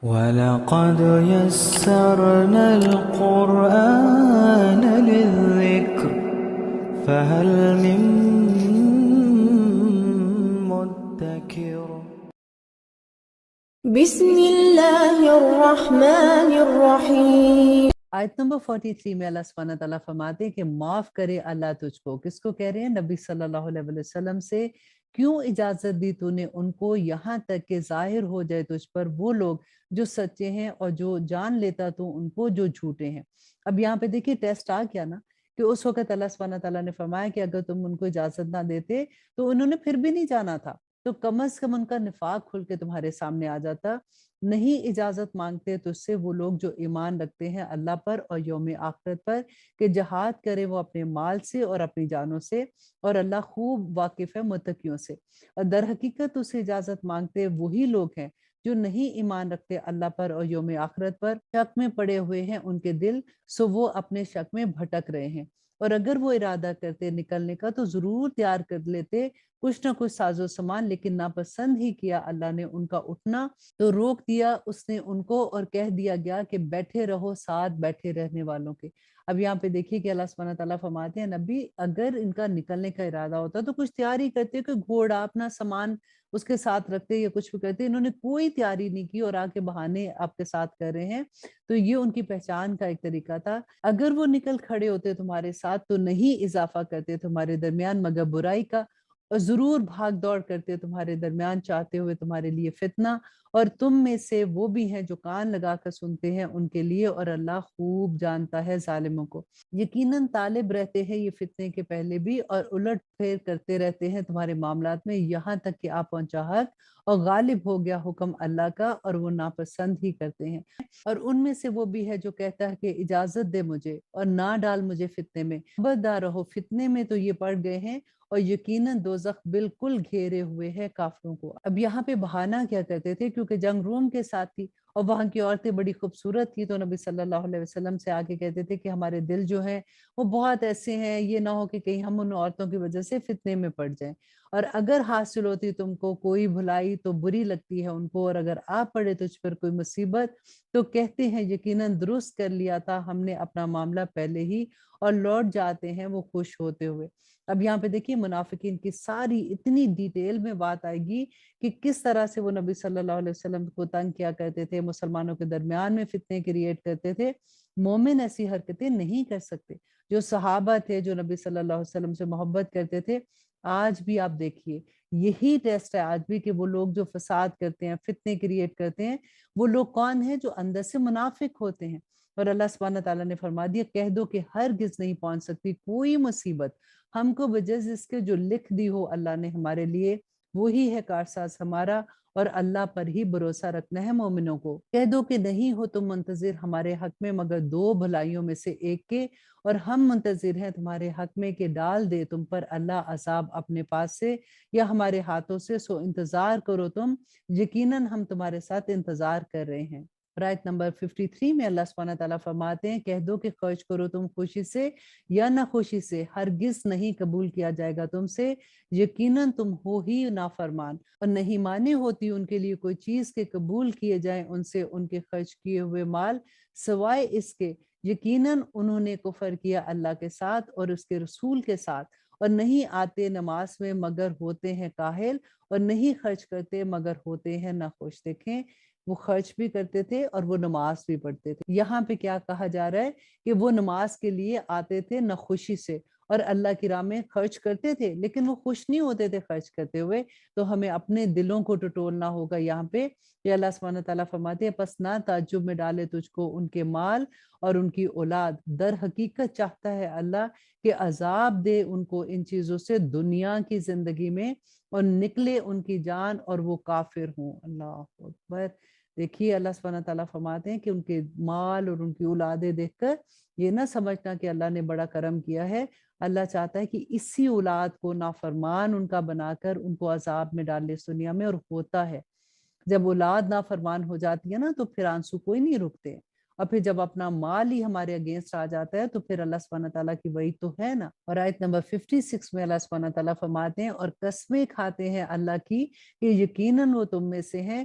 وَلَقَدْ يَسَّرْنَا الْقُرْآنَ لِلذِّكْرِ فَهَلْ مِن مُّدَّكِرٍ۔ بسم اللہ الرحمن الرحیم۔ آیت نمبر 43 میں اللہ سبحانہ تعالیٰ فرماتے ہیں کہ معاف کرے اللہ تجھ کو۔ کس کو کہہ رہے ہیں؟ نبی صلی اللہ علیہ وسلم سے۔ کیوں اجازت دی تو نے ان کو یہاں تک کہ ظاہر ہو جائے تجھ پر وہ لوگ جو سچے ہیں اور جو جان لیتا تو ان کو جو جھوٹے ہیں۔ اب یہاں پہ دیکھیے ٹیسٹ آ گیا نا کہ اس وقت اللہ سبحانہ تعالیٰ نے فرمایا کہ اگر تم ان کو اجازت نہ دیتے تو انہوں نے پھر بھی نہیں جانا تھا، تو کم از کم ان کا نفاق کھل کے تمہارے سامنے آ جاتا۔ نہیں اجازت مانگتے تو اس سے وہ لوگ جو ایمان رکھتے ہیں اللہ پر اور یوم آخرت پر کہ جہاد کرے وہ اپنے مال سے اور اپنی جانوں سے، اور اللہ خوب واقف ہے متقیوں سے۔ اور در حقیقت اسے اجازت مانگتے وہی لوگ ہیں جو نہیں ایمان رکھتے اللہ پر اور یوم آخرت پر، شک میں پڑے ہوئے ہیں ان کے دل، سو وہ اپنے شک میں بھٹک رہے ہیں۔ اور اگر وہ ارادہ کرتے نکلنے کا تو ضرور تیار کر لیتے کچھ نہ کچھ ساز و سامان، لیکن ناپسند ہی کیا اللہ نے ان کا اٹھنا تو روک دیا اس نے ان کو، اور کہہ دیا گیا کہ بیٹھے رہو ساتھ بیٹھے رہنے والوں کے۔ اب یہاں پہ دیکھیے کہ اللہ سبحانہ تعالیٰ فرماتے ہیں نبی اگر ان کا نکلنے کا ارادہ ہوتا تو کچھ تیاری کرتے، کہ گھوڑا اپنا سامان اس کے ساتھ رکھتے یا کچھ بھی کرتے، انہوں نے کوئی تیاری نہیں کی اور آ کے بہانے آپ کے ساتھ کر رہے ہیں۔ تو یہ ان کی پہچان کا ایک طریقہ تھا۔ اگر وہ نکل کھڑے ہوتے تمہارے ساتھ تو نہیں اضافہ کرتے تمہارے درمیان مگر برائی کا، اور ضرور بھاگ دوڑ کرتے تمہارے درمیان چاہتے ہوئے تمہارے لیے فتنہ، اور تم میں سے وہ بھی ہیں جو کان لگا کر سنتے ہیں ان کے لیے، اور اللہ خوب جانتا ہے ظالموں کو۔ یقیناً طالب رہتے ہیں یہ فتنے کے پہلے بھی، اور الٹ پھیر کرتے رہتے ہیں تمہارے معاملات میں، یہاں تک کہ آپ پہنچا حق اور غالب ہو گیا حکم اللہ کا، اور وہ ناپسند ہی کرتے ہیں۔ اور ان میں سے وہ بھی ہے جو کہتا ہے کہ اجازت دے مجھے اور نہ ڈال مجھے فتنے میں، خبردار رہو فتنے میں تو یہ پڑ گئے ہیں، اور یقیناً دوزخ بالکل گھیرے ہوئے ہے کافروں کو۔ اب یہاں پہ بہانہ کیا کرتے تھے؟ کیونکہ جنگ روم کے ساتھ تھی اور وہاں کی عورتیں بڑی خوبصورت تھی، تو نبی صلی اللہ علیہ وسلم سے آگے کہتے تھے کہ ہمارے دل جو ہیں وہ بہت ایسے ہیں، یہ نہ ہو کہ کہیں ہم ان عورتوں کی وجہ سے فتنے میں پڑ جائیں، اور اگر حاصل ہوتی تم کو کوئی بھلائی تو بری لگتی ہے ان کو، اور اگر آ پڑے تجھ پر کوئی مصیبت تو کہتے ہیں یقیناً درست کر لیا تھا ہم نے اپنا معاملہ پہلے ہی، اور لوٹ جاتے ہیں وہ خوش ہوتے ہوئے۔ اب یہاں پہ دیکھیے منافقین کی ساری اتنی ڈیٹیل میں بات آئے گی کہ کس طرح سے وہ نبی صلی اللہ علیہ وسلم کو تنگ کیا کرتے تھے، مسلمانوں کے درمیان میں فتنے کریٹ کرتے تھے۔ مومن ایسی حرکتیں نہیں کر سکتے۔ جو صحابہ تھے جو نبی صلی اللہ علیہ وسلم سے محبت کرتے تھے، آج بھی آپ دیکھیے یہی ٹیسٹ ہے آج بھی کہ وہ لوگ جو فساد کرتے ہیں، فتنے کریٹ کرتے ہیں، وہ لوگ کون ہیں؟ جو اندر سے منافق ہوتے ہیں۔ اور اللہ سبحانہ تعالیٰ نے فرما دیا کہہ دو کہ ہرگز نہیں پہنچ سکتی کوئی مصیبت ہم کو بجز اس کے جو لکھ دی ہو اللہ نے ہمارے لیے، وہی ہے کارساز ہمارا، اور اللہ پر ہی بھروسہ رکھنا ہے مومنوں کو۔ کہہ دو کہ نہیں ہو تم منتظر ہمارے حق میں مگر دو بھلائیوں میں سے ایک کے، اور ہم منتظر ہیں تمہارے حق میں کہ ڈال دے تم پر اللہ عذاب اپنے پاس سے یا ہمارے ہاتھوں سے، سو انتظار کرو تم، یقیناً ہم تمہارے ساتھ انتظار کر رہے ہیں۔ آیت نمبر 53 میں اللہ سبحانہ تعالیٰ فرماتے ہیں کہہ دو کہ خرچ کرو تم خوشی سے یا نہ خوشی سے، ہرگز نہیں قبول کیا جائے گا تم سے، یقیناً تم ہو ہی نافرمان، اور نہیں مانے ہوتی ان کے لیے کوئی چیز کے قبول کیے جائیں ان سے ان کے خرچ کیے ہوئے مال، سوائے اس کے یقیناً انہوں نے کفر کیا اللہ کے ساتھ اور اس کے رسول کے ساتھ، اور نہیں آتے نماز میں مگر ہوتے ہیں کاہل، اور نہیں خرچ کرتے مگر ہوتے ہیں ناخوش۔ دیکھیں وہ خرچ بھی کرتے تھے اور وہ نماز بھی پڑھتے تھے۔ یہاں پہ کیا کہا جا رہا ہے کہ وہ نماز کے لیے آتے تھے نہ خوشی سے، اور اللہ کی راہ میں خرچ کرتے تھے لیکن وہ خوش نہیں ہوتے تھے خرچ کرتے ہوئے۔ تو ہمیں اپنے دلوں کو ٹٹولنا ہوگا یہاں پہ کہ اللہ سبحانہ تعالیٰ فرماتے ہیں پس نہ تعجب میں ڈالے تجھ کو ان کے مال اور ان کی اولاد، در حقیقت چاہتا ہے اللہ کہ عذاب دے ان کو ان چیزوں سے دنیا کی زندگی میں، اور نکلے ان کی جان اور وہ کافر ہوں۔ اللہ اکبر۔ دیکھیے اللہ سبحانہ تعالیٰ فرماتے ہیں کہ ان کے مال اور ان کی اولادیں دیکھ کر یہ نہ سمجھنا کہ اللہ نے بڑا کرم کیا ہے، اللہ چاہتا ہے کہ اسی اولاد کو نافرمان ان کا بنا کر ان کو عذاب میں ڈال لے اس دنیا میں، اور ہوتا ہے جب اولاد نافرمان ہو جاتی ہے نا تو پھر آنسو کوئی نہیں رکتے، اور پھر جب اپنا مال ہی ہمارے اگینسٹ آ جاتا ہے تو پھر اللہ سبحانہ تعالیٰ کی وہی تو ہے نا۔ اور آیت نمبر 56 میں اللہ سبحانہ تعالیٰ فرماتے ہیں اور قسمیں کھاتے ہیں اللہ کی کہ یقیناً وہ تم میں سے ہیں،